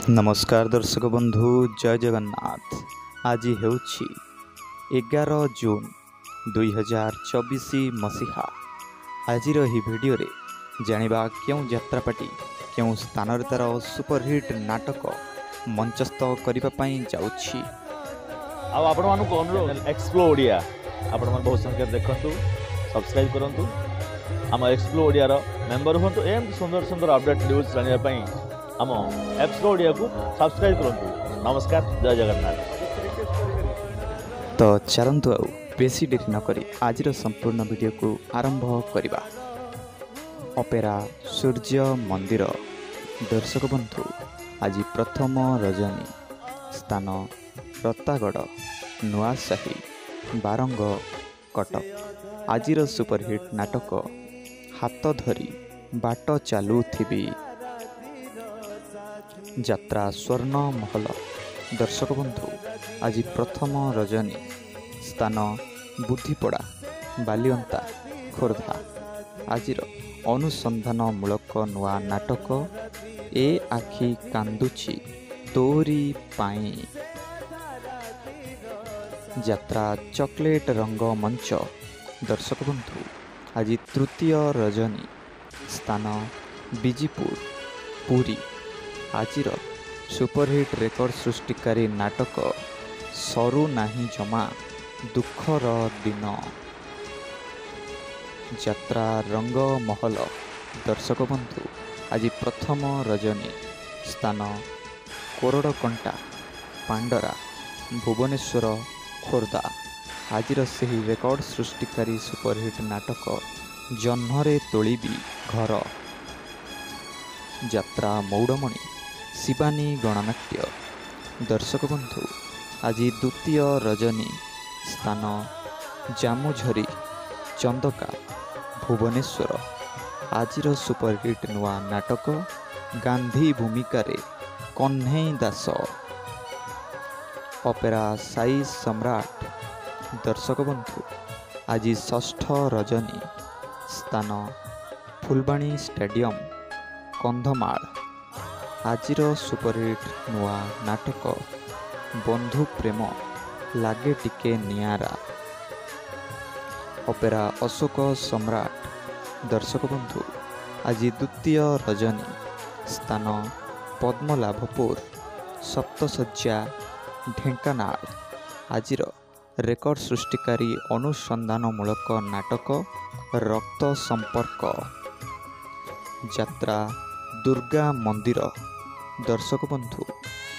नमस्कार दर्शक बंधु जय जगन्नाथ। आज हेउछि 11 जून 2024 मसीहा। आजिर ही भिडियो रे जानिबा क्यों यात्रापाटी क्यों स्थान रे तार सुपरहिट नाटक मंचस्थ करिबा पई जाउछि। आपण मानक अनुरोध एक्सप्लो ओडिया आपण मन बहुत संख्या देखंतु, सब्सक्राइब करंतु, आम एक्सप्लो ओडिया रो मेंबर होंतु। एम सुंदर सुंदर अपडेट न्यूज जानिबा पई आम एक्सप्लो ओडिया को सब्सक्राइब करंतु। नमस्कार, जय जगन्नाथ। तो चलंतु आउ बेसी देरी न करी आजिर संपूर्ण वीडियो को आरंभ करिबा। अपेरा सूर्य मंदिर दर्शक बंधु आज प्रथम रजनी स्थान रत्तागढ़ नुआसाही बारंग कटक। आजिर सुपरहिट नाटक हाथ धरी बाट चालुथिबी यात्रा स्वर्ण महल दर्शक बंधु आज प्रथम रजनी स्थान बुद्धिपड़ा बालिअंता खोर्धा। आजिर अनुसंधान मूलक नुआ नाटक ए आखि कांदुची तोरी पाई यात्रा चॉकलेट रंग मंच दर्शक बंधु आज तृतीय रजनी स्थान बीजीपुर पुरी। आजिर सुपरहिट रेकर्ड सृष्टिकारी नाटक सरू नाही जमा दुखर दिन यात्रा रंग महल दर्शक बंधु आज प्रथम रजनी स्थान कोरड़कंटा पांडरा भुवनेश्वर खोर्धा। आजिर सही रेकर्ड सृष्टिकारी सुपरहिट नाटक जह्नरे तोलिबी घर यात्रा मौड़मणि शिवानी गणनाट्य दर्शक बंधु आज द्वितीय रजनी स्थान जामुझरी चंदका भुवनेश्वर। आजिर सुपरहिट नुआ नाटक गांधी भूमिकारे कन्हई दास अपेरा साई सम्राट दर्शक बंधु आज षष्ठ रजनी स्थान फुलबाणी स्टेडियम कंधमाल। आजिर सुपरहिट नुआ नाटक बंधु प्रेम लागे टिके नियारा अपेरा अशोक सम्राट दर्शक बंधु आज द्वितीय रजनी स्थान पद्मलाभपुर सप्तशଯ୍ୟା ढेंकानाल। आजिर रेकर्ड सृष्टिकारी अनुसंधान मूलक नाटक रक्त संपर्क यात्रा दुर्गा मंदिर दर्शक बंधु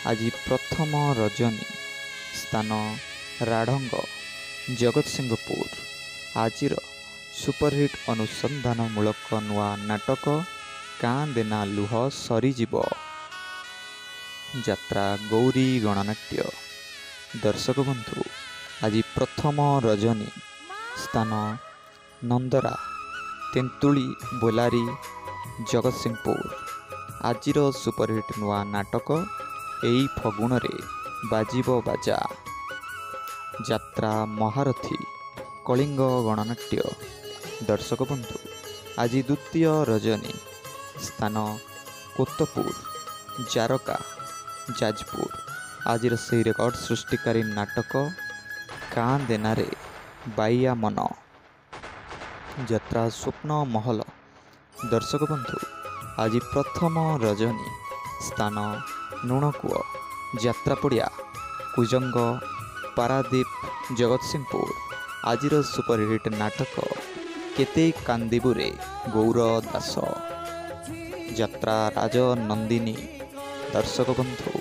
आज प्रथम रजनी स्थान राढ़ंग जगतसिंहपुर। आजिर सुपरहिट अनुसंधान मूलक नुआ नाटक काँ देना लुह सरीजीव यात्रा गौरी गणनाट्य दर्शक बंधु आज प्रथम रजनी स्थान नंदरा तेंतुली बोलारी जगतसिंहपुर। आजिर सुपरहिट नुआ नाटक एई फगुण रे बाजिब बाजा यात्रा महारथी कलिंग गणनाट्य दर्शक बंधु आज द्वितीय रजनी स्थान कोतपुर जारका जाजपुर। आजिर से रेकर्ड सृष्टिकारी नाटक काँ देनारे बाइया मन यात्रा स्वप्न महल दर्शक बंधु आज प्रथम रजनी स्थान नुणकुआ यात्रा पड़िया कुजंग पारादीप जगतसिंहपुर। आजिर सुपरहिट नाटक केते कांदिबुरे गौर दास यात्रा राजनंदिनी दर्शक बंधु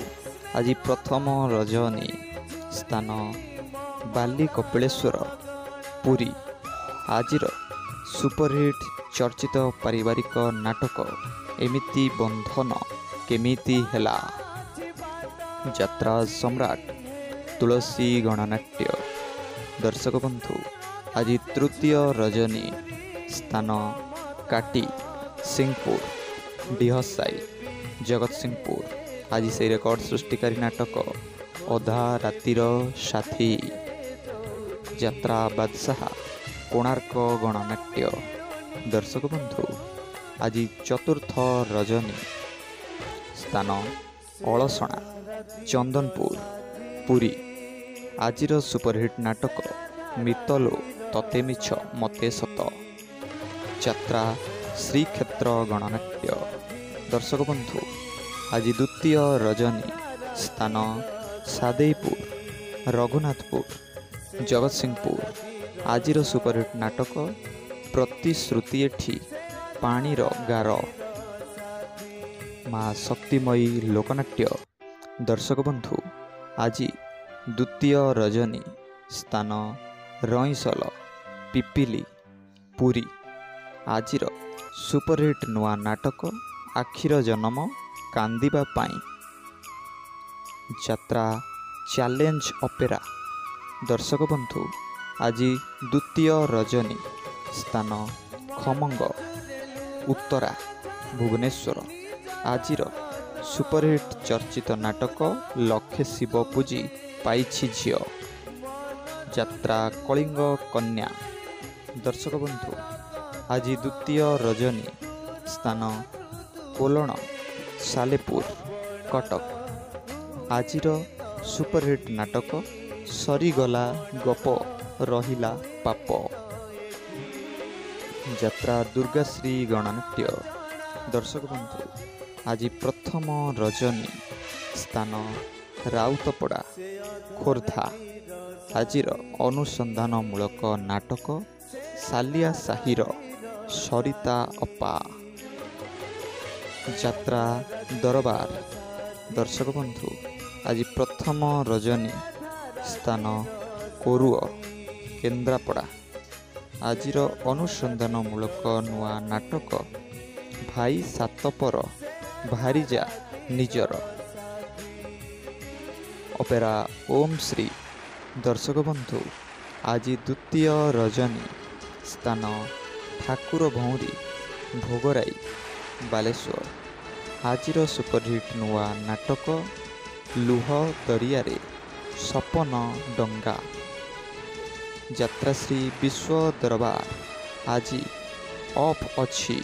आज प्रथम रजनी स्थान बाली कपिलेश्वर पुरी। आजिर सुपरहिट चर्चित पारिवारिक नाटक एमिति बंधन केमिति हेला यात्रा सम्राट तुलसी गणनाट्य दर्शक बंधु आज तृतीय रजनी स्थान काटी सिंहपुर डिहसाई जगतसिंहपुर। आज से रेकर्ड सृष्टिकारी नाटक अधा रातिर साथी यात्रा बादशाह कोणार्क गणनाट्य दर्शक बंधु आज चतुर्थ रजनी स्थान ଅଳସଣା ଚନ୍ଦନପୁର ପୁରୀ। ଆଜିର ସୁପରହିଟ୍ ନାଟକ ମିତଲୋ ତତେ ମିଛ ମତେ ସତ। ଯାତ୍ରା ଶ୍ରୀକ୍ଷେତ୍ର ଗଣନାଟ୍ୟ। ଦର୍ଶକ ବନ୍ଧୁ, ଆଜି ଦ୍ୱିତୀୟ ରଜନୀ, ସ୍ଥାନ ସାଦେଇପୁର, ରଘୁନାଥପୁର, ଜଗତସିଂହପୁର। ଆଜିର ସୁପରହିଟ୍ ନାଟକ ପ୍ରତିଶ୍ରୁତି ଏଠି ପାଣିର ଗାର। ମା ଶକ୍ତିମୟୀ ଲୋକନାଟ୍ୟ। ଦର୍ଶକ ବନ୍ଧୁ, ଆଜି ଦ୍ୱିତୀୟ ରଜନୀ, ସ୍ଥାନ ରଇଁସଲ, ପିପିଲି, ପୁରୀ। ଆଜିର ସୁପରହିଟ୍ ନୂଆ ନାଟକ ଆଖିର ଜନମ କାନ୍ଦିବା ପାଇଁ। ଯାତ୍ରା ଚ୍ୟାଲେଞ୍ଜ ଅପେରା। ଦର୍ଶକ ବନ୍ଧୁ, ଆଜି ଦ୍ୱିତୀୟ ରଜନୀ, ସ୍ଥାନ ଖମଙ୍ଗ, ଉତ୍ତରା, ଭୁବନେଶ୍ୱର। ଆଜିର ସୁପରହିଟ୍ ଚର୍ଚ୍ଚିତ ନାଟକ ଲକ୍ଷେ ଶିବ ପୂଜି ପାଇଛି ଝିଅ। ଯାତ୍ରା କଳିଙ୍ଗ କନ୍ୟା। ଦର୍ଶକ ବନ୍ଧୁ, ଆଜି ଦ୍ୱିତୀୟ ରଜନୀ, ସ୍ଥାନ କୋଲଣ, ସାଲେପୁର, କଟକ। ଆଜିର ସୁପରହିଟ୍ ନାଟକ ସରିଗଲା ଗପ ରହିଲା ପାପ। ଯାତ୍ରା ଦୁର୍ଗାଶ୍ରୀ ଗଣନାଟ୍ୟ। ଦର୍ଶକ ବନ୍ଧୁ, ଆଜି ପ୍ରଥମ ରଜନୀ, ସ୍ଥାନ ରାଉତପଡ଼ା, ଖୋର୍ଦ୍ଧା। ଆଜିର ଅନୁସନ୍ଧାନମୂଳକ ନାଟକ ସାଲିଆ ସାହିର ସରିତା ଅପା। ଯାତ୍ରା ଦରବାର। ଦର୍ଶକ ବନ୍ଧୁ, ଆଜି ପ୍ରଥମ ରଜନୀ, ସ୍ଥାନ କୋରୁଅ, କେନ୍ଦ୍ରାପଡ଼ା। ଆଜିର ଅନୁସନ୍ଧାନମୂଳକ ନୂଆ ନାଟକ ଭାଇ ସାତପର ଭାରିଜା ନିଜର। ଅପେରା ଓମ୍ ଶ୍ରୀ। ଦର୍ଶକ ବନ୍ଧୁ, ଆଜି ଦ୍ୱିତୀୟ ରଜନୀ, ସ୍ଥାନ ଠାକୁର ଭଉଁରୀ, ଭୋଗରାଇ, ବାଲେଶ୍ୱର। ଆଜିର ସୁପରହିଟ୍ ନୂଆ ନାଟକ ଲୁହ ଦରିଆରେ ସପନ ଡଙ୍ଗା। ଯାତ୍ରାଶ୍ରୀ ବିଶ୍ୱ ଦରବାର। ଆଜି ଅଫ୍ ଅଛି।